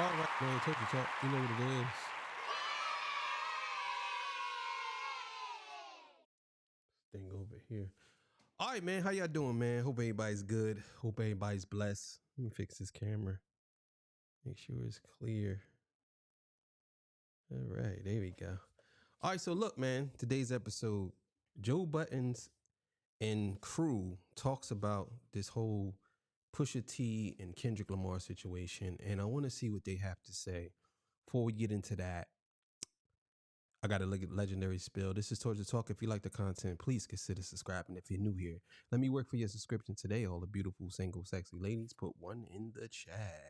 All right, man. Turkey talk. You know what it is. Thing over here. All right, man. How y'all doing, man? Hope everybody's good. Hope everybody's blessed. Let me fix this camera. Make sure it's clear. All right, there we go. All right, so look, man. Today's episode, Joe Buttons and crew talks about this whole Pusha T and Kendrick Lamar situation, and I want to see what they have to say. Before we get into that, I got a legendary spill. This is Towards the Talk. If you like the content, please consider subscribing. If you're new here, let me work for your subscription today. All the beautiful, single, sexy ladies, put one in the chat.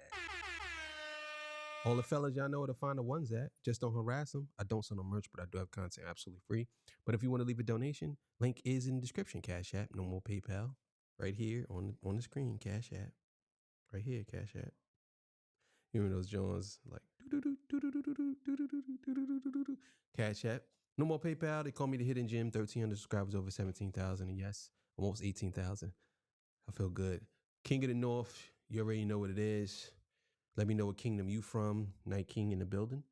All the fellas, y'all know where to find the ones at. Just don't harass them. I don't sell no merch, but I do have content absolutely free. But if you want to leave a donation, link is in the description. Cash App, no more PayPal. Right here on the screen, Cash App. Right here, Cash App. You know those Jones like Cash App. No more PayPal. They call me the Hidden Gem. 1,300 subscribers, over 17,000, and yes, almost 18,000. I feel good. King of the North. You already know what it is. Let me know what kingdom you from. Night King in the building.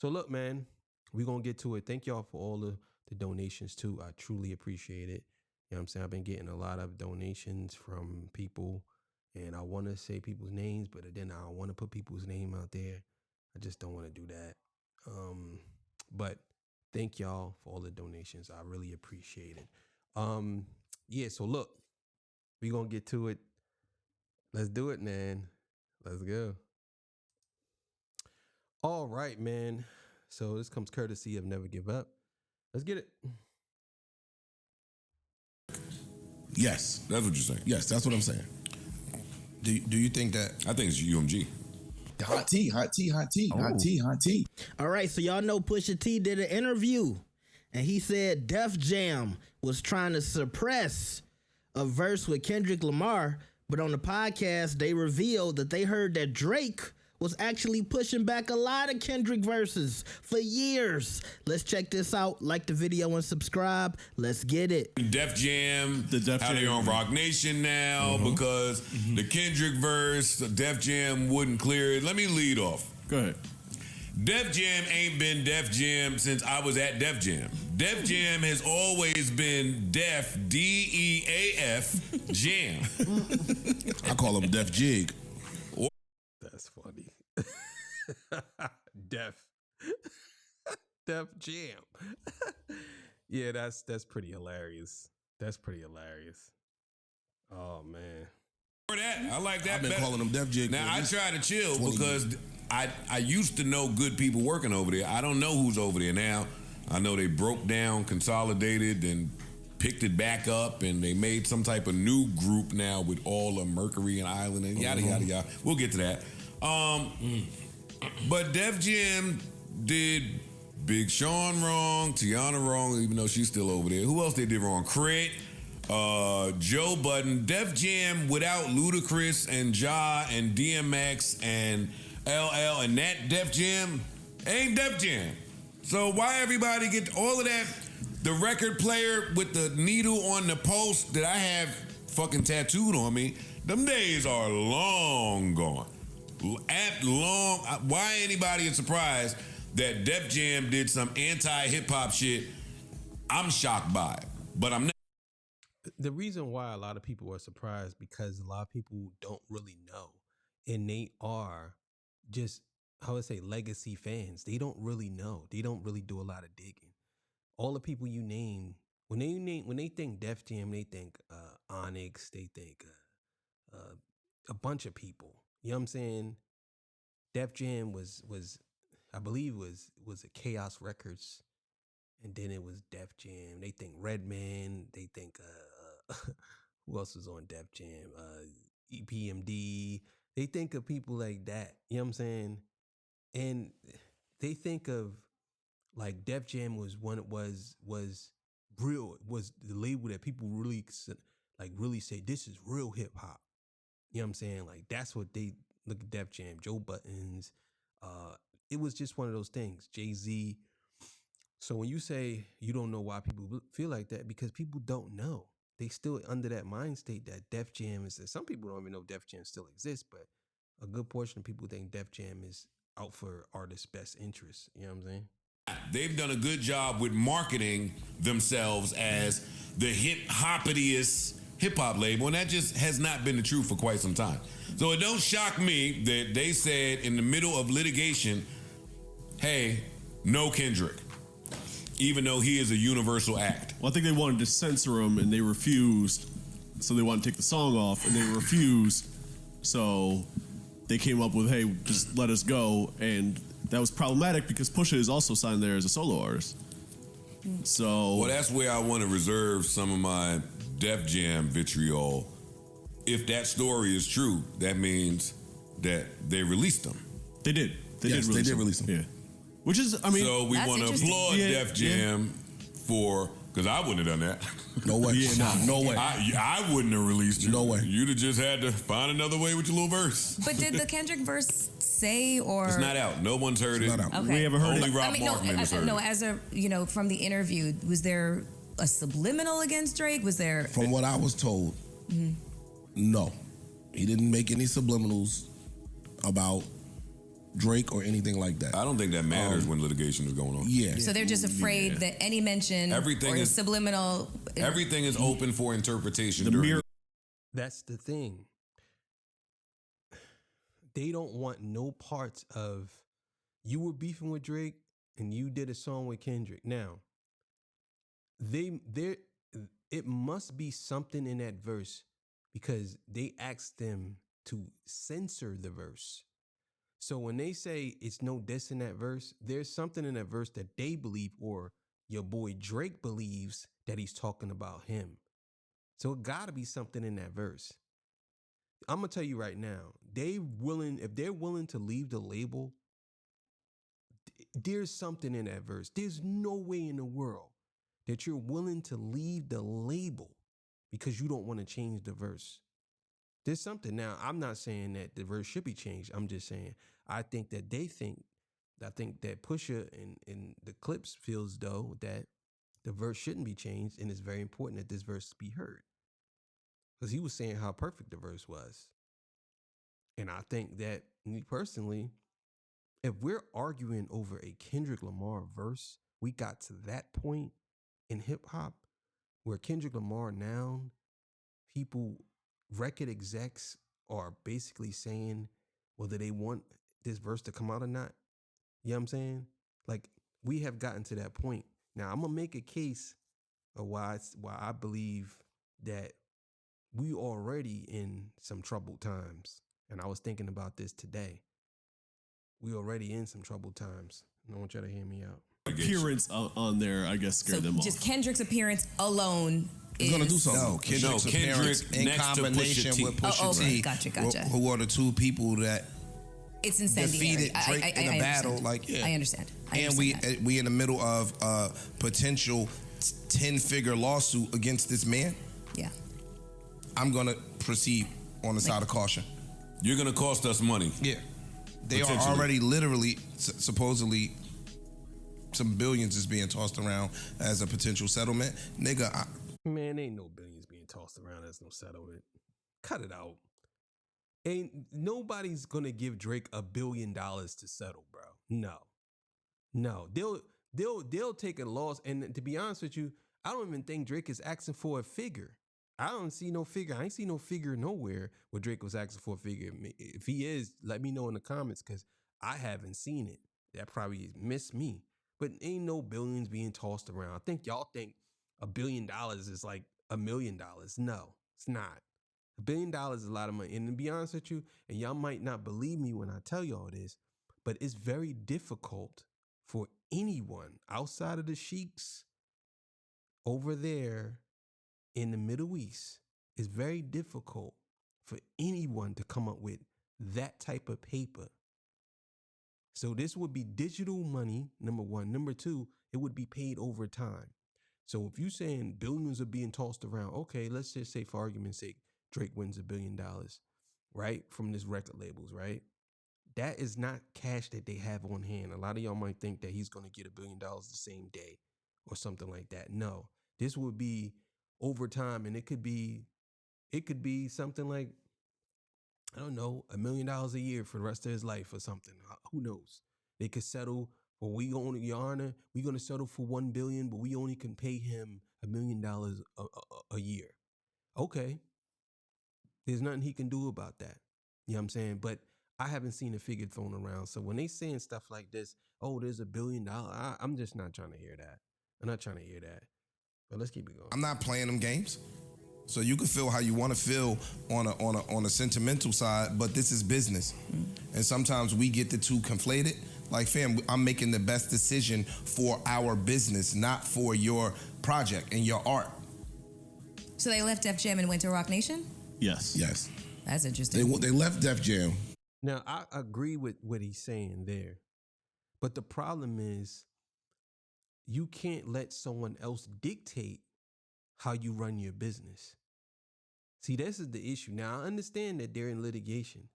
So look, man, we're gonna get to it. Thank y'all for all the donations too. I truly appreciate it. You know what I'm saying? I've been getting a lot of donations from people, and I want to say people's names, but then I don't want to put people's name out there. I just don't want to do that. But thank y'all for all the donations. I really appreciate it. Yeah, so look, we're gonna get to it. Let's do it, man. Let's go. All right, man. So this comes courtesy of Never Give Up. Let's get it. Yes, That's what you're saying. yes, that's what I'm saying. Do you think that I think it's UMG. Hot tea, hot tea, hot tea, hot tea, hot tea. All right, so y'all know Pusha T did an interview, and he said Def Jam was trying to suppress a verse with Kendrick Lamar, but on the podcast, they revealed that they heard that Drake was actually pushing back a lot of Kendrick verses for years. Let's check this out. Like the video and subscribe. Let's get it. Def Jam, The Def how they Jam. on Rock Nation now because the Kendrick verse, the Def Jam wouldn't clear it. Let me lead off. Go ahead. Def Jam ain't been Def Jam since I was at Def Jam. Def Jam has always been Def, D-E-A-F, Jam. I call him Def Jig. That's funny. Def. Def Jam. Yeah, that's pretty hilarious. That's pretty hilarious. Oh man. For that, I like that I've been better. calling him Def Jig. Now, for I at least try to chill 20 because I used to know good people working over there. I don't know who's over there now. I know they broke down, consolidated, and picked it back up, and they made some type of new group now with all of Mercury and Island and yada, yada, yada. We'll get to that. But Def Jam did Big Sean wrong, Tiana wrong, even though she's still over there. Who else they did wrong? Crit, Joe Budden. Def Jam without Ludacris and Ja and DMX and LL and that Def Jam ain't Def Jam. So why everybody get all of that? The record player with the needle on the post that I have fucking tattooed on me, them days are long gone. Why anybody is surprised that Def Jam did some anti-hip-hop shit? I'm shocked by it, but I'm not. The reason why a lot of people are surprised because a lot of people don't really know, and they are just, how would I say, legacy fans. They don't really know. They don't really do a lot of digging. All the people you name, when they think Def Jam, they think Onyx, they think a bunch of people. You know what I'm saying? Def Jam was I believe was a Chaos Records, and then it was Def Jam. They think Redman. They think who else was on Def Jam? EPMD. They think of people like that. You know what I'm saying? And they think of like Def Jam was the label that people really really say this is real hip hop. You know what I'm saying? Like that's what they look at Def Jam, Joe Buttons. It was just one of those things. Jay-Z. So when you say you don't know why people feel like that, because people don't know. They still under that mind state that Def Jam is. Some people don't even know Def Jam still exists, but a good portion of people think Def Jam is out for artists' best interests. You know what I'm saying? They've done a good job with marketing themselves as the hip-hoppitiest hip-hop label, and that just has not been the truth for quite some time. So it don't shock me that they said in the middle of litigation, hey, no Kendrick, even though he is a universal act. Well, I think they wanted to censor him, and they refused. So they wanted to take the song off, and they refused. So they came up with, hey, just let us go. And that was problematic because Pusha is also signed there as a solo artist. So... Well, that's where I want to reserve some of my Def Jam vitriol. If that story is true, that means that they released them. They did. They Yes, did they release did them. release them. Yeah. Which is, I mean... So we That's want to interesting. applaud Yeah, Def Jam for... Because I wouldn't have done that. No way. Yeah, no way. I wouldn't have released you. No way. You'd have just had to find another way with your little verse. But did the Kendrick verse say or? It's not out. No one's heard it. not out. Okay. We haven't heard Only it. Rob Markman has heard no. it. As a from the interview, was there a subliminal against Drake? Was there? From what I was told, no. He didn't make any subliminals about Drake or anything like that. I don't think that matters when litigation is going on. Yeah. So they're just afraid that any mention Everything or is- subliminal. Everything is open for interpretation. The during mere... That's the thing. They don't want no parts of you were beefing with Drake and you did a song with Kendrick. Now, it must be something in that verse because they asked them to censor the verse. So when they say it's no diss in that verse, there's something in that verse that they believe or your boy Drake believes that he's talking about him. So it gotta be something in that verse. I'm gonna tell you right now, if they're willing to leave the label, there's something in that verse. There's no way in the world that you're willing to leave the label because you don't want to change the verse. There's something. Now, I'm not saying that the verse should be changed. I'm just saying I think that Pusha in the clips feels though that the verse shouldn't be changed, and it's very important that this verse be heard. Because he was saying how perfect the verse was. And I think that, me personally, if we're arguing over a Kendrick Lamar verse, we got to that point in hip hop where Kendrick Lamar now, record execs are basically saying whether they want this verse to come out or not. You know what I'm saying? Like, we have gotten to that point. Now, I'm going to make a case of why I believe that we already in some troubled times. And I was thinking about this today. We already in some troubled times. And I want y'all to hear me out. appearance on there, I guess, So scared them just off. Kendrick's appearance alone He's gonna do something. No, Kendrick's No, appearance Kendrick in next to combination Pusha T. with Pusha Oh, okay. T, Gotcha. who are the two people that It's incendiary. defeated Drake in a understand. battle. Like, yeah. I understand. And we in the middle of a potential 10-figure lawsuit against this man. Yeah. I'm gonna proceed on the side of caution. You're gonna cost us money. Yeah, they are Potentially. already literally supposedly some billions is being tossed around as a potential settlement, nigga. Man, ain't no billions being tossed around as no settlement. Cut it out. Ain't nobody's gonna give Drake $1 billion to settle, bro. No. They'll take a loss. And to be honest with you, I don't even think Drake is asking for a figure. I don't see no figure. I ain't see no figure nowhere where Drake was asking for a figure. If he is, let me know in the comments because I haven't seen it. That probably missed me. But ain't no billions being tossed around. I think y'all think $1 billion is like $1 million. No, it's not. $1 billion is a lot of money. And to be honest with you, and y'all might not believe me when I tell y'all this, but it's very difficult for anyone outside of the sheiks over there in the Middle East. It's very difficult for anyone to come up with that type of paper. So this would be digital money, number one. Number two, it would be paid over time. So if you're saying billions are being tossed around, okay, let's just say for argument's sake, Drake wins $1 billion, right? From this record labels, right? That is not cash that they have on hand. A lot of y'all might think that he's going to get $1 billion the same day or something like that. No, this would be over time, and it could be something like I don't know, $1 million a year for the rest of his life or something. Who knows? They could settle. Well, Your Honor, we're gonna settle for $1 billion, but we only can pay him $1 million a year. Okay, there's nothing he can do about that. You know what I'm saying? But I haven't seen a figure thrown around. So when they saying stuff like this, oh, there's $1 billion, I'm just not trying to hear that. I'm not trying to hear that. But let's keep it going. I'm not playing them games. So you can feel how you want to feel on a sentimental side, but this is business. And sometimes we get the two conflated. Like, fam, I'm making the best decision for our business, not for your project and your art. So they left Def Jam and went to Rock Nation? Yes. Yes. That's interesting. They left Def Jam. Now, I agree with what he's saying there. But the problem is you can't let someone else dictate how you run your business. See, this is the issue. Now, I understand that they're in litigation,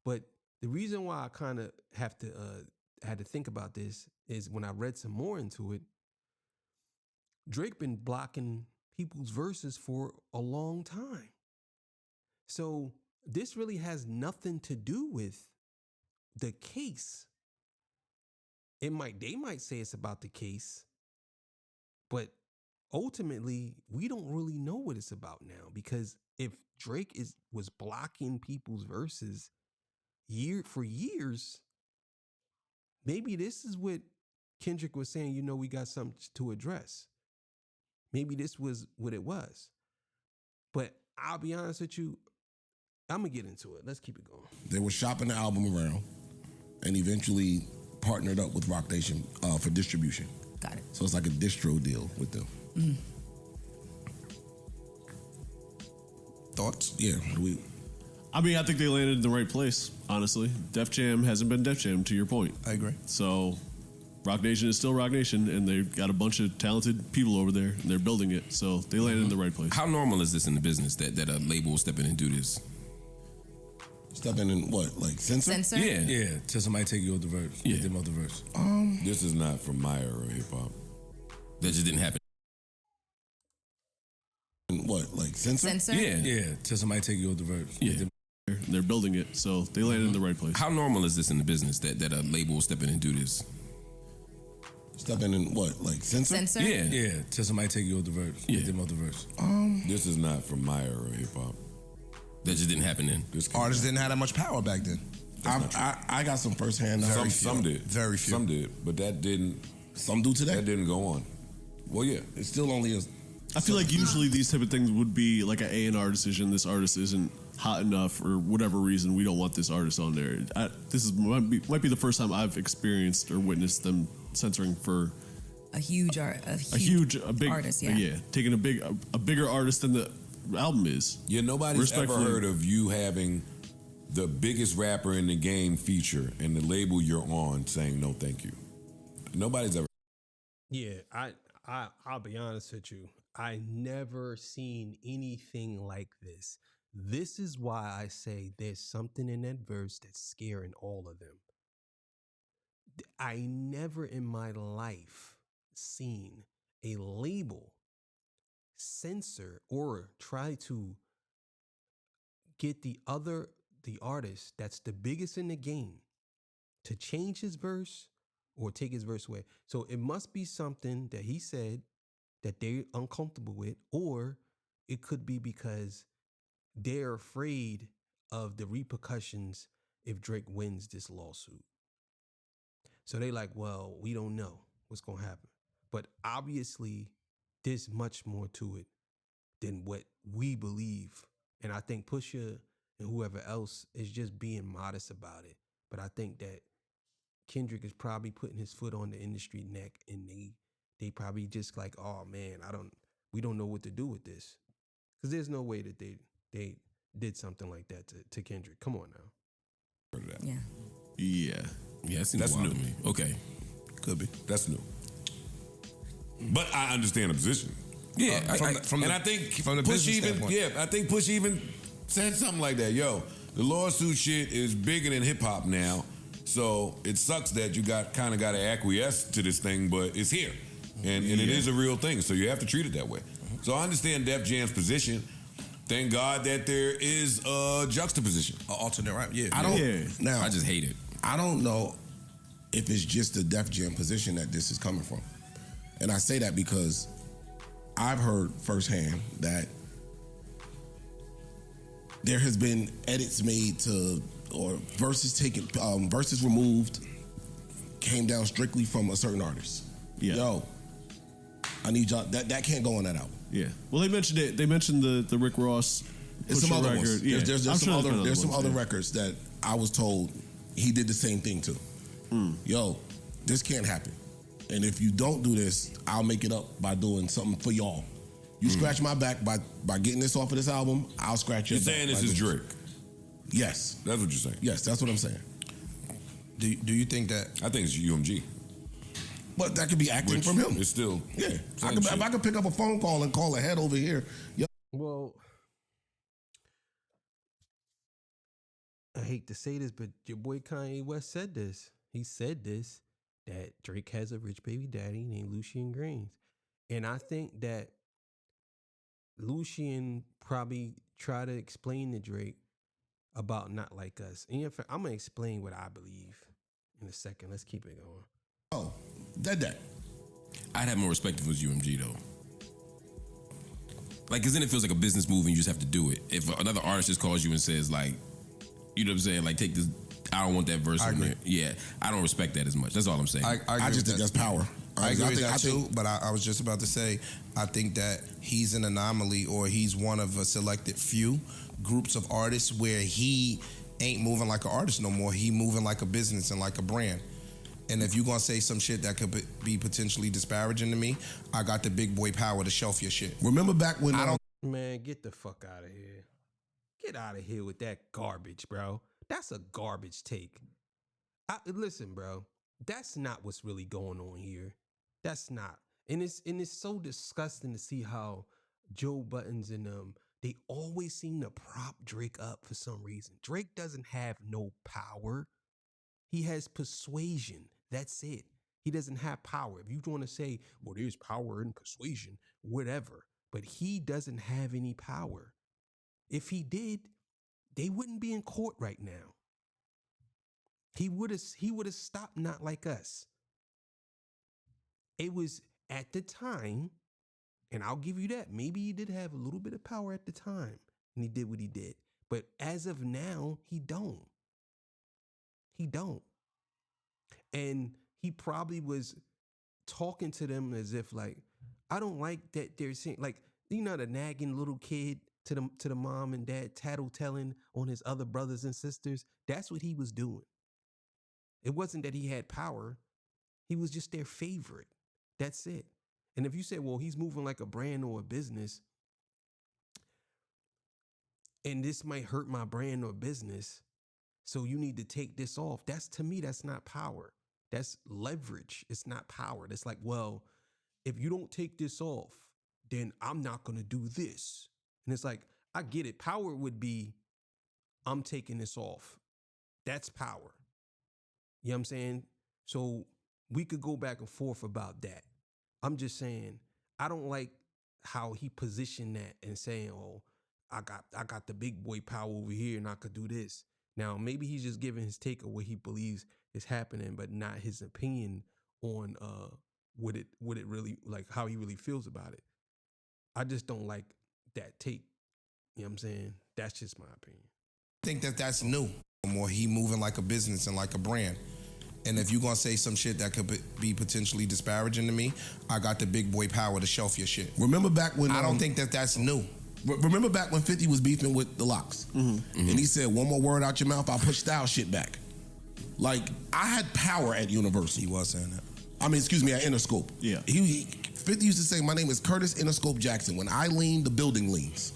but the reason why I kind of had to think about this is when I read some more into it, Drake been blocking people's verses for a long time. So this really has nothing to do with the case. They might say it's about the case, but ultimately we don't really know what it's about now, because if Drake was blocking people's verses for years, maybe this is what Kendrick was saying, we got something to address. Maybe this was what it was. But I'll be honest with you, I'm going to get into it. Let's keep it going. They were shopping the album around and eventually partnered up with Rock Nation for distribution. Got it. So it's like a distro deal with them. Mm. Thoughts? Yeah. I mean, I think they landed in the right place, honestly. Def Jam hasn't been Def Jam, to your point. I agree. So Rock Nation is still Rock Nation, and they've got a bunch of talented people over there, and they're building it. So they landed in the right place. How normal is this in the business that a label will step in and do this? Step in and what? Like censor? Yeah. Yeah, till somebody take you off the verse. Yeah. Get them off the verse. This is not from my era of hip hop. That just didn't happen. What? Like censor? Yeah. Yeah, till somebody take you off the verse. Yeah. Get them- They're building it, so they landed in the right place. How normal is this in the business that a label will step in and do this? Step in and what? Like censor? Yeah. Yeah, till somebody take you off the verse. Yeah. Get them off the verse. This is not from my era of hip hop. That just didn't happen then. Artists didn't have that much power back then. I got some firsthand knowledge. Some did. Very few. Some did, but that didn't. Some do today. That didn't go on. Well, yeah. It still only is. I feel like usually these type of things would be like an A&R decision. This artist isn't hot enough, or whatever reason, we don't want this artist on there. Might be the first time I've experienced or witnessed them censoring for a big artist. Yeah, taking a bigger artist than the album is. Yeah, nobody's ever heard of you having the biggest rapper in the game feature and the label you're on saying no thank you. Nobody's ever. Yeah, I'll be honest with you. I never seen anything like this. This is why I say there's something in that verse that's scaring all of them. I never in my life seen a label censor or try to get the artist that's the biggest in the game to change his verse or take his verse away. So it must be something that he said that they're uncomfortable with, or it could be because they're afraid of the repercussions if Drake wins this lawsuit. So they like, well, we don't know what's going to happen. But obviously, there's much more to it than what we believe. And I think Pusha and whoever else is just being modest about it. But I think that Kendrick is probably putting his foot on the industry neck, and they probably just like, oh man, we don't know what to do with this. Because there's no way that they did something like that to Kendrick. Come on now. Yeah. That's new to me. Okay. Could be. That's new. But I understand the position. Yeah. I think from the Push business even. standpoint. Yeah, I think Push even said something like that. Yo, the lawsuit shit is bigger than hip hop now. So it sucks that you got to acquiesce to this thing, but it's here. And it is a real thing, so you have to treat it that way. So I understand Def Jam's position. Thank God that there is a juxtaposition. An alternate rap, yeah. I don't. Now I just hate it. I don't know if it's just the Def Jam position that this is coming from, and I say that because I've heard firsthand that there has been edits made to or verses taken, verses removed, came down strictly from a certain artist. Yeah. Yo, I need y'all. That can't go on that album. Yeah. Well, they mentioned it. They mentioned the Rick Ross. There's some other record. ones. Yeah. There's I'm some sure other. There's some ones, other yeah. records that I was told he did the same thing to. Yo, this can't happen. And if you don't do this, I'll make it up by doing something for y'all. You scratch my back by getting this off of this album, I'll scratch your You're back. saying this by is doing Drake. Yes. That's what you're saying. Yes, that's what I'm saying. Do you think that? I think it's UMG. But that could be acting Which from him. It's still. Yeah. Same shit. If I could pick up a phone call and call ahead over here, yo, Well, I hate to say this, but your boy Kanye West said this. He said this, that Drake has a rich baby daddy named Lucien Grains. And I think that Lucien probably tried to explain to Drake about not like us. And in fact, I'm going to explain what I believe in a second. Let's keep it going. oh, that. I'd have more respect if it was UMG though. Like, cause then it feels like a business move and you just have to do it. If another artist just calls you and says like, you know what I'm saying? Like, take this, I don't want that verse I on agree. there. Yeah, I don't respect that as much. That's all I'm saying. I agree I just with think that. that's power. I agree with that think- too, but I was just about to say, I think that he's an anomaly, or he's one of a selected few groups of artists where he ain't moving like an artist no more. He moving like a business and like a brand. And if you gonna say some shit that could be potentially disparaging to me, I got the big boy power to shelf your shit. Remember back when I don't. Man, get the fuck out of here. Get out of here with that garbage, bro. That's a garbage take. Listen, bro. That's not what's really going on here. That's not. And it's so disgusting to see how Joe Buttons and they always seem to prop Drake up for some reason. Drake doesn't have no power. He has persuasion. That's it. He doesn't have power. If you want to say, well, there's power in persuasion, whatever. But he doesn't have any power. If he did, they wouldn't be in court right now. He would have stopped Not Like Us. It was at the time, and I'll give you that. Maybe he did have a little bit of power at the time, and he did what he did. But as of now, he don't. He don't. And he probably was talking to them as if like, I don't like that they're saying, like, you know, the nagging little kid to the mom and dad, tattletelling on his other brothers and sisters. That's what he was doing. It wasn't that he had power. He was just their favorite. That's it. And if you say, well, he's moving like a brand or a business, and this might hurt my brand or business, so you need to take this off. To me, that's not power. That's leverage. It's not power. That's like, well, if you don't take this off, then I'm not going to do this. And it's like, I get it. Power would be, I'm taking this off. That's power. You know what I'm saying? So we could go back and forth about that. I'm just saying, I don't like how he positioned that and saying, oh, I got the big boy power over here and I could do this. Now, maybe he's just giving his take of what he believes is happening, but not his opinion on what it really, like how he really feels about it. I just don't like that take. You know what I'm saying? That's just my opinion. I think that that's new. More he moving like a business and like a brand. And if you gonna say some shit that could be potentially disparaging to me, I got the big boy power to shelf your shit. Remember back when I don't think that that's new. Remember back when 50 was beefing with the Locks, and he said, "One more word out your mouth, I'll push style shit back." Like, I had power at Universal. He was saying that. I mean, excuse me, at Interscope. Yeah. 50 used to say, "My name is Curtis Interscope Jackson. When I lean, the building leans."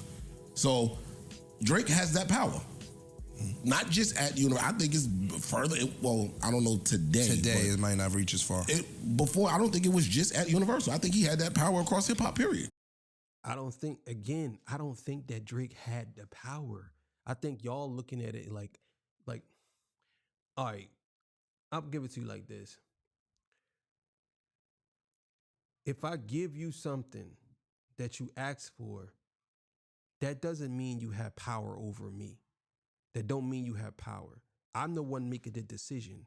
So Drake has that power. Not just at Universal. I think it's further. Well, I don't know today. Today, it might not reach as far. Before, I don't think it was just at Universal. I think he had that power across hip hop, period. I don't think that Drake had the power. I think y'all looking at it like, all right, I'll give it to you like this. If I give you something that you ask for that doesn't mean you have power over me. That don't mean you have power. I'm the one making the decision.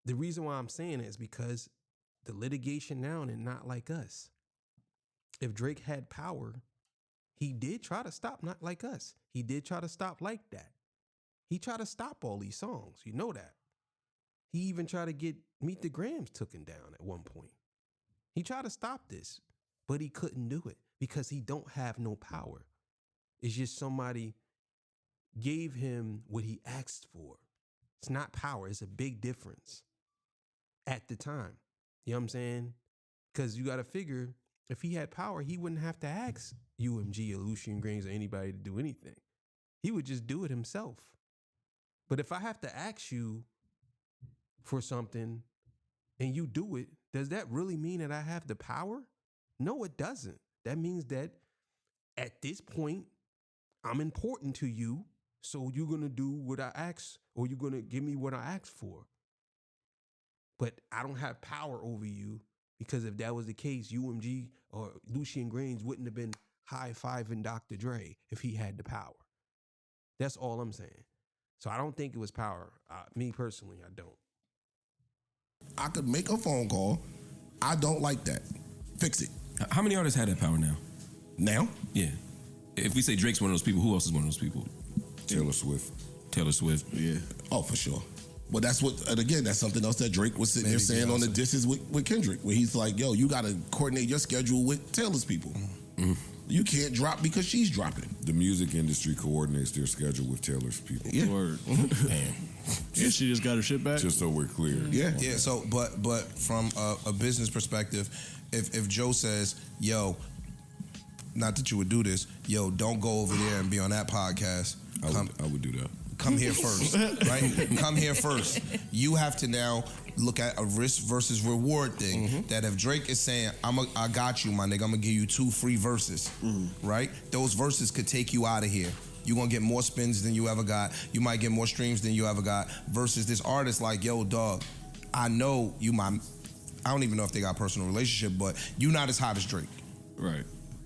The reason why I'm saying it is because the litigation now and not like us. If Drake had power, he did try to stop Not Like Us. He did try to stop Like That. He tried to stop all these songs. You know that. He even tried to get Meet the Grams taken down at one point. He tried to stop this, but he couldn't do it because he don't have no power. It's just somebody gave him what he asked for. It's not power. It's a big difference at the time. You know what I'm saying? Because you got to figure, if he had power, he wouldn't have to ask UMG or Lucian Grains or anybody to do anything. He would just do it himself. But if I have to ask you for something and you do it, does that really mean that I have the power? No, it doesn't. That means that at this point, I'm important to you, so you're going to do what I ask, or you're going to give me what I asked for. But I don't have power over you, because if that was the case, UMG or Lucian Grains wouldn't have been high-fiving Dr. Dre if he had the power. That's all I'm saying. So I don't think it was power. Me personally, I don't. I could make a phone call. I don't like that. Fix it. How many artists had that power now? Now? Yeah. If we say Drake's one of those people, who else is one of those people? Taylor Swift. Taylor Swift. Yeah. Oh, for sure. Well, that's what, and again, that's something else that Drake was sitting Maybe there saying on the Beyonce. disses with Kendrick, where he's like, yo, you got to coordinate your schedule with Taylor's people. Mm-hmm. You can't drop because she's dropping. The music industry coordinates their schedule with Taylor's people. Yeah. Word. Damn. Yeah, she just got her shit back. Just so we're clear. Yeah. Yeah. So, but from a business perspective, if Joe says, "Yo," not that you would do this, "Yo, don't go over there and be on that podcast." I would do that. Come here first, right? Come here first. You have to now look at a risk versus reward thing. That if Drake is saying, I got you, my nigga, I'm gonna give you 2 free verses, right? Those verses could take you out of here. You're gonna get more spins than you ever got. You might get more streams than you ever got. Versus this artist like, yo, dog, I know you I don't even know if they got a personal relationship, but you not as hot as Drake. Right.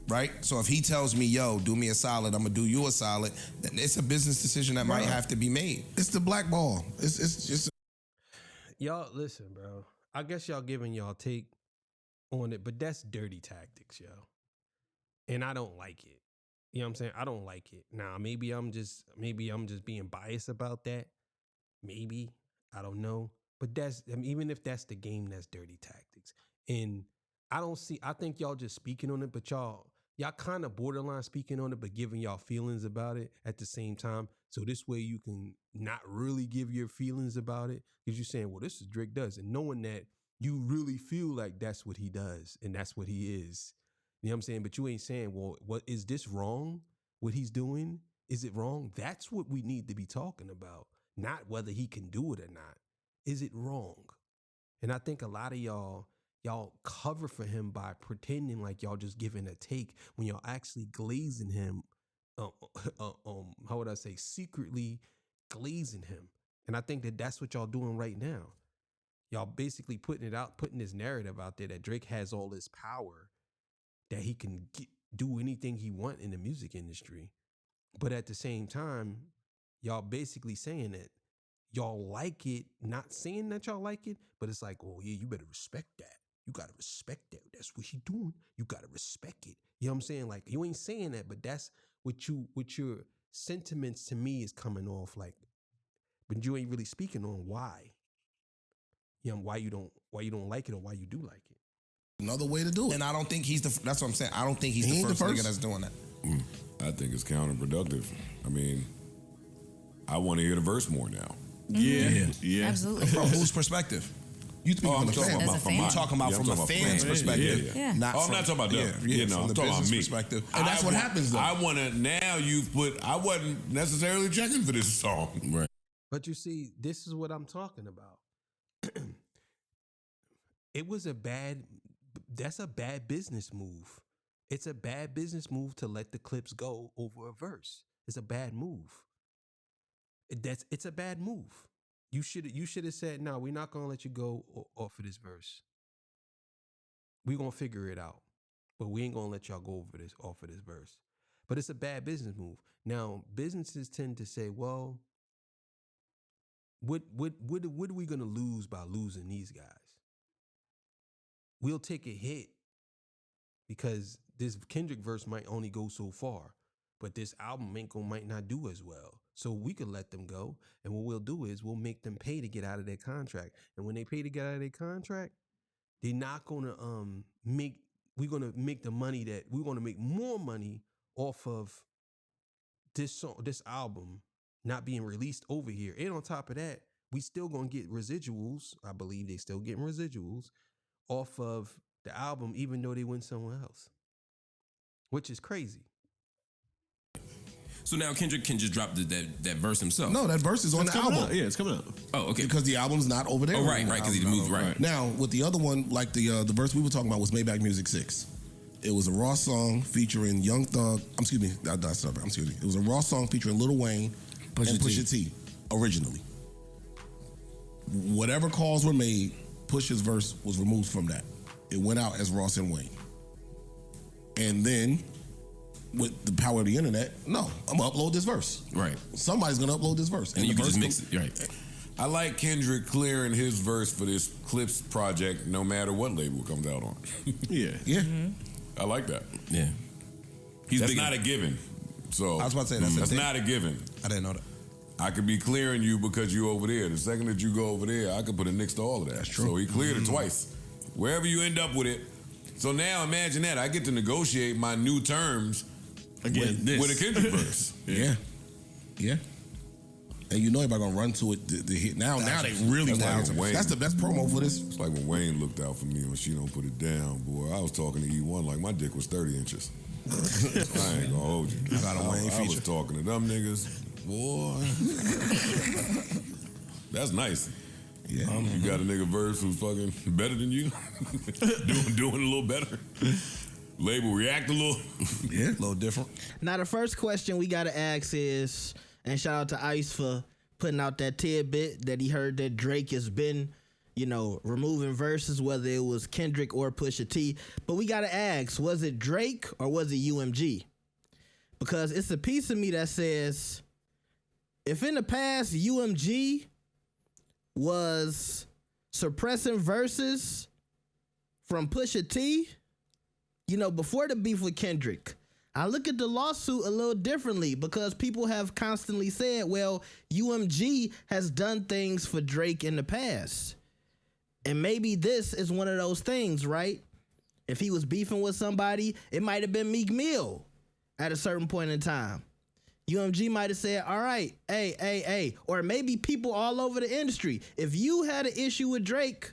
Right? So if he tells me, yo, do me a solid, I'm gonna do you a solid, then it's a business decision that might have to be made. It's the black ball. It's just Y'all, listen, bro. I guess y'all giving y'all take on it, but that's dirty tactics, yo. And I don't like it. You know what I'm saying? I don't like it. Now, maybe I'm just being biased about that. Maybe. I don't know. But even if that's the game, that's dirty tactics. And I think y'all just speaking on it, but y'all kind of borderline speaking on it, but giving y'all feelings about it at the same time. So this way you can not really give your feelings about it, because you're saying, well, this is Drake does. And knowing that you really feel like that's what he does and that's what he is. You know what I'm saying? But you ain't saying, well, what is this wrong? What he's doing? Is it wrong? That's what we need to be talking about. Not whether he can do it or not. Is it wrong? And I think a lot of y'all cover for him by pretending like y'all just giving a take when y'all actually glazing him. How would I say? Secretly glazing him. And I think that that's what y'all doing right now. Y'all basically putting this narrative out there that Drake has all this power, that he can do anything he want in the music industry. But at the same time, y'all basically saying that y'all like it, not saying that y'all like it, but it's like, oh yeah, you better respect that. You gotta respect that. That's what he doing. You gotta respect it. You know what I'm saying? Like, you ain't saying that, but that's what your sentiments to me is coming off like, but you ain't really speaking on why. You know, why you don't like it or why you do like it. another way to do it. And I don't think that's what I'm saying. I don't think he's He the ain't first the first. nigga that's doing that. I think it's counterproductive. I mean, I want to hear the verse more now. Yeah. Absolutely. From whose perspective? You speaking I'm from the talking fan. about As a from fan? my. I'm talking about Yeah, I'm from a talking about fan's fan. perspective. Yeah. Not Oh, I'm from, not talking about them. Yeah, You know, from I'm the talking about business me. perspective. And that's what happens, though. I want to, now you've put, I wasn't necessarily checking for this song. Right. But you see, this is what I'm talking about. That's a bad business move. It's a bad business move to let the clips go over a verse. It's a bad move. It's a bad move. You should have said, no, we're not gonna let you go off of this verse. We're gonna figure it out. but we ain't gonna let y'all go off of this verse. But it's a bad business move. Now, businesses tend to say, well, what are we gonna lose by losing these guys? We'll take a hit because this Kendrick verse might only go so far, but this album might not do as well. So we could let them go, and what we'll do is we'll make them pay to get out of their contract. And when they pay to get out of their contract, they're not gonna make. We're gonna make the money that we're gonna make more money off of this album not being released over here. And on top of that, we still gonna get residuals. I believe they still getting residuals off of the album, even though they went somewhere else, which is crazy. So now Kendrick can just drop that verse himself. No, that verse is on the album. Out. Yeah, it's coming out. Oh, okay. Because the album's not over there. Oh, right, because he moved right. Now, with the other one, like the verse we were talking about was Maybach Music 6. It was a Raw song featuring Young Thug. It was a Raw song featuring Lil Wayne and Pusha T originally. Whatever calls were made, Pusha's verse was removed from that. It went out as Ross and Wayne. And then, with the power of the internet, no, I'm gonna upload this verse. Right. Somebody's gonna upload this verse. And you can just mix it. Right. I like Kendrick clearing his verse for this Clips project no matter what label it comes out on. Yeah. Yeah. I like that. Yeah. That's not a given. So I was about to say that's not a given. I didn't know that. I could be clearing you because you over there. The second that you go over there, I could put a nix to all of that. That's true. So he cleared it twice. Wherever you end up with it. So now imagine that. I get to negotiate my new terms Again, with a Kendrick verse. Yeah. And you know everybody gonna run to it to hit. Now they really that's want like it. That's the best promo for this. It's like when Wayne looked out for me when She Don't Put It Down, boy. I was talking to E1 like my dick was 30 inches. I ain't gonna hold you. I got a Wayne I was feature. talking to them niggas, boy. That's nice. Yeah. You got a nigga verse who's fucking better than you, doing a little better. Label react a little, Yeah. A little different. Now, the first question we got to ask is, and shout out to Ice for putting out that tidbit that he heard that Drake has been, removing verses, whether it was Kendrick or Pusha T. But we got to ask, was it Drake or was it UMG? Because it's a piece of me that says, if in the past UMG was suppressing verses from Pusha T, before the beef with Kendrick, I look at the lawsuit a little differently because people have constantly said, well, UMG has done things for Drake in the past. And maybe this is one of those things, right? If he was beefing with somebody, it might have been Meek Mill at a certain point in time. UMG might have said, all right, hey, or maybe people all over the industry. If you had an issue with Drake,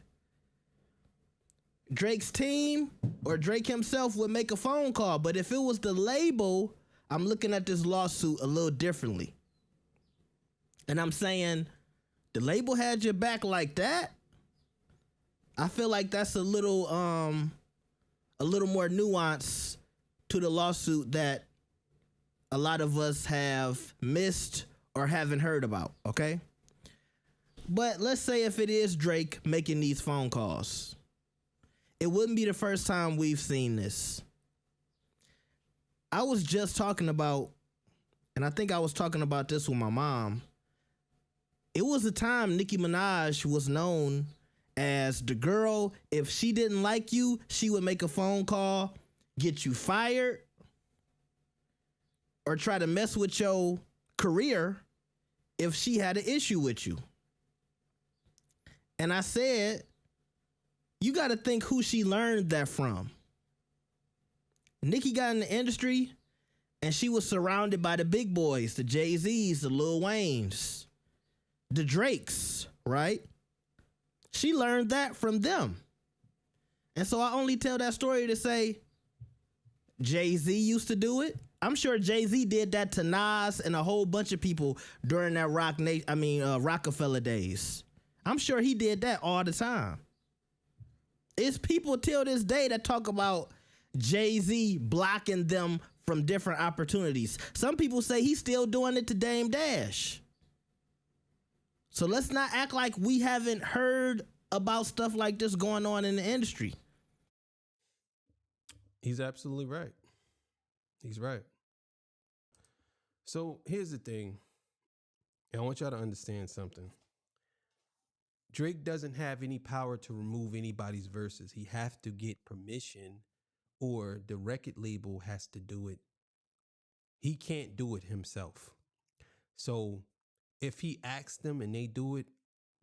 Drake's team or Drake himself would make a phone call. But if it was the label, I'm looking at this lawsuit a little differently. And I'm saying, the label had your back like that? I feel like that's a little more nuance to the lawsuit that a lot of us have missed or haven't heard about, okay? But let's say if it is Drake making these phone calls, it wouldn't be the first time we've seen this. I was just talking about, and I think I was talking about this with my mom. It was a time Nicki Minaj was known as the girl, if she didn't like you, she would make a phone call, get you fired, or try to mess with your career if she had an issue with you. And I said, you got to think who she learned that from. Nicki got in the industry and she was surrounded by the big boys, the Jay-Z's, the Lil Waynes, the Drakes, right? She learned that from them. And so I only tell that story to say Jay-Z used to do it. I'm sure Jay-Z did that to Nas and a whole bunch of people during that Rockefeller days. I'm sure he did that all the time. It's people till this day that talk about Jay-Z blocking them from different opportunities. Some people say he's still doing it to Dame Dash. So let's not act like we haven't heard about stuff like this going on in the industry. He's absolutely right. He's right. So here's the thing. And I want y'all to understand something. Drake doesn't have any power to remove anybody's verses. He have to get permission, or the record label has to do it. He can't do it himself. So if he asks them and they do it,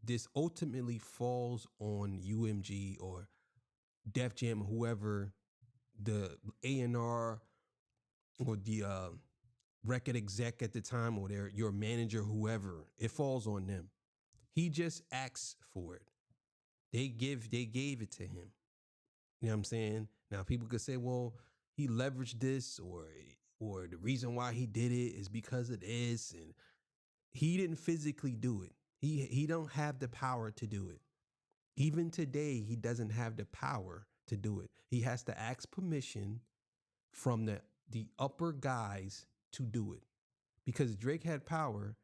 this ultimately falls on UMG or Def Jam, whoever, the A&R or the record exec at the time, or your manager, whoever. It falls on them. He just asks for it. They gave it to him. You know what I'm saying? Now people could say, well, he leveraged this, or the reason why he did it is because of this, and he didn't physically do it. He don't have the power to do it. Even today, he doesn't have the power to do it. He has to ask permission from the upper guys to do it. Because Drake had power,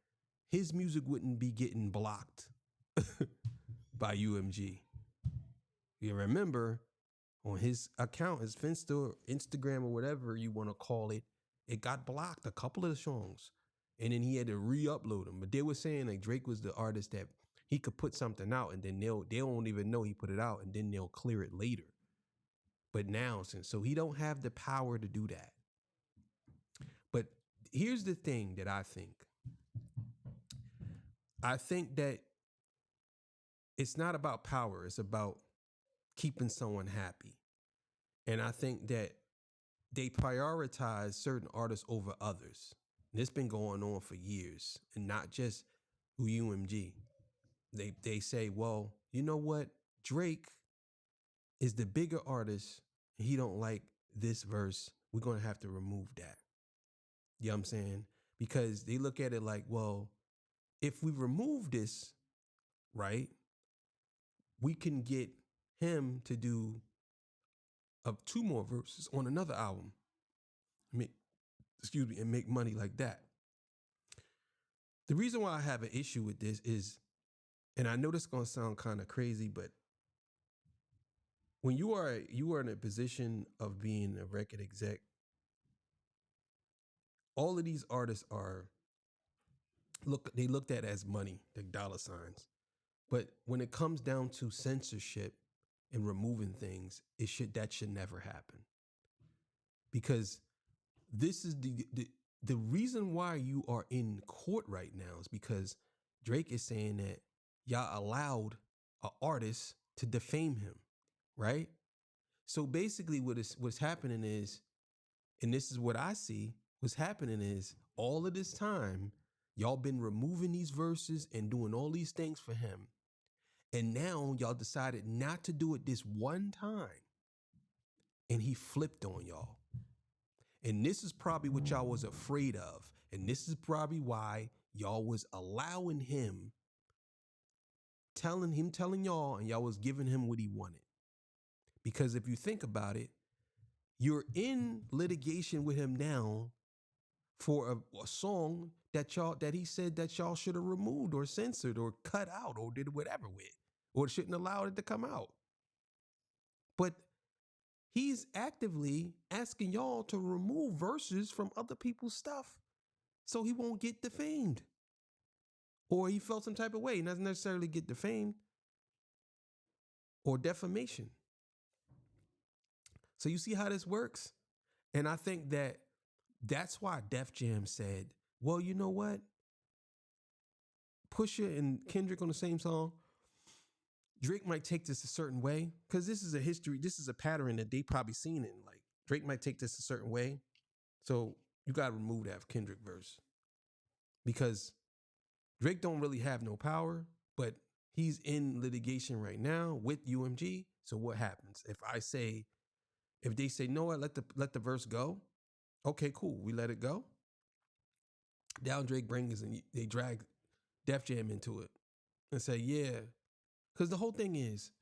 his music wouldn't be getting blocked by UMG. You remember on his account, his Finsta or Instagram or whatever you want to call it, it got blocked, a couple of the songs. And then he had to re-upload them. But they were saying like Drake was the artist that he could put something out and then they don't even know he put it out, and then they'll clear it later. But now, so he don't have the power to do that. But here's the thing that I think. I think that it's not about power. It's about keeping someone happy. And I think that they prioritize certain artists over others. And it's been going on for years, and not just UMG. They say, well, you know what? Drake is the bigger artist. He don't like this verse. We're going to have to remove that. You know what I'm saying? Because they look at it like, well, if we remove this, right, we can get him to do two more verses on another album. And make money like that. The reason why I have an issue with this is, and I know this is going to sound kind of crazy, but when you are in a position of being a record exec, all of these artists they looked at as money, like dollar signs. But when it comes down to censorship and removing things, that should never happen. Because this is the reason why you are in court right now is because Drake is saying that y'all allowed an artist to defame him, right? So basically what's happening is, and this is what I see, what's happening is all of this time, y'all been removing these verses and doing all these things for him. And now y'all decided not to do it this one time. And he flipped on y'all. And this is probably what y'all was afraid of. And this is probably why y'all was allowing him, telling y'all, and y'all was giving him what he wanted. Because if you think about it, you're in litigation with him now for a song that he said that y'all should have removed or censored or cut out or did whatever with, or shouldn't allow it to come out. But he's actively asking y'all to remove verses from other people's stuff so he won't get defamed. Or he felt some type of way. He doesn't necessarily get defamed or defamation. So you see how this works? And I think that's why Def Jam said, well, you know what? Pusha and Kendrick on the same song, Drake might take this a certain way, because this is a history, this is a pattern that they probably seen it. Like, Drake might take this a certain way, so you got to remove that Kendrick verse. Because Drake don't really have no power, but he's in litigation right now with UMG. So what happens? If they say, no, let the verse go, okay, cool, we let it go. Now Drake brings and they drag Def Jam into it and say, yeah. Because the whole thing is,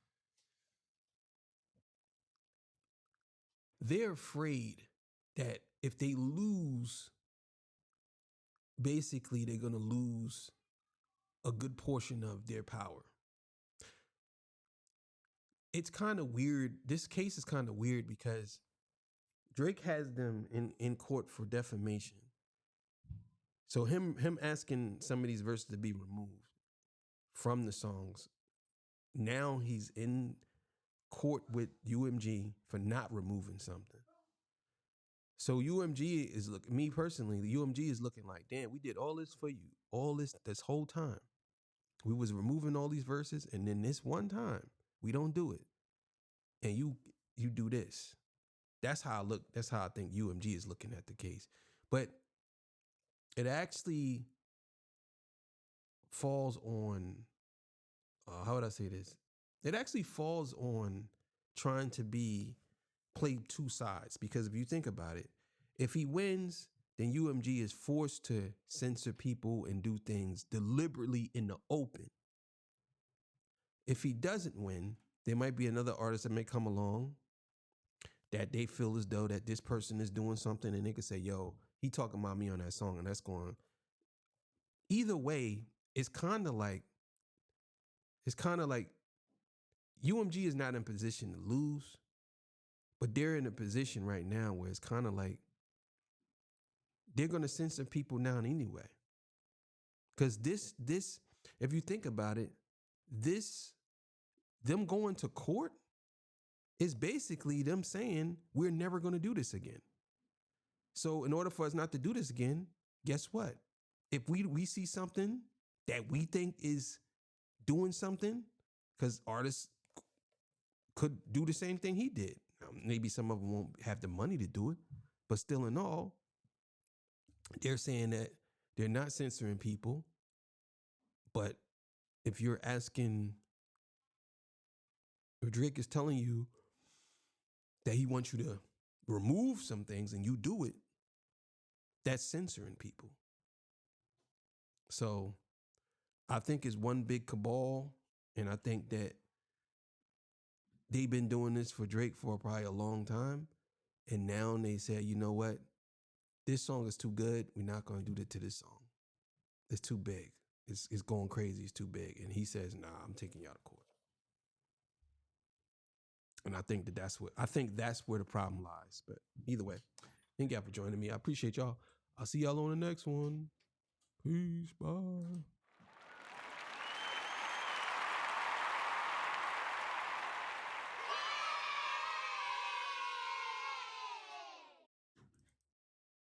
they're afraid that if they lose, basically they're going to lose a good portion of their power. It's kind of weird. This case is kind of weird because Drake has them in court for defamation. So him asking some of these verses to be removed from the songs. Now he's in court with UMG for not removing something. So UMG is me personally, the UMG is looking like, damn, we did all this for you, all this whole time. We was removing all these verses, and then this one time we don't do it, and you do this. That's how I look. That's how I think UMG is looking at the case. But it actually falls on, how would I say this? It actually falls on trying to play two sides, because if you think about it, if he wins, then UMG is forced to censor people and do things deliberately in the open. If he doesn't win, there might be another artist that may come along that they feel as though that this person is doing something, and they could say, yo, he talking about me on that song, and that's going. Either way, it's kind of like UMG is not in position to lose, but they're in a position right now where it's kind of like they're going to censor people now anyway. Because this, if you think about it, them going to court is basically them saying we're never going to do this again. So in order for us not to do this again, guess what? If we see something that we think is doing something, because artists could do the same thing he did. Now, maybe some of them won't have the money to do it, but still in all, they're saying that they're not censoring people. But if you're asking, if Drake is telling you that he wants you to remove some things and you do it, that's censoring people. So I think it's one big cabal, and I think that they've been doing this for Drake for probably a long time, and now they say, you know what? This song is too good. We're not going to do that to this song. It's too big. It's going crazy. It's too big. And he says, nah, I'm taking y'all to court. And I think that's where the problem lies. But either way, thank y'all for joining me. I appreciate y'all. I'll see y'all on the next one. Peace. Bye.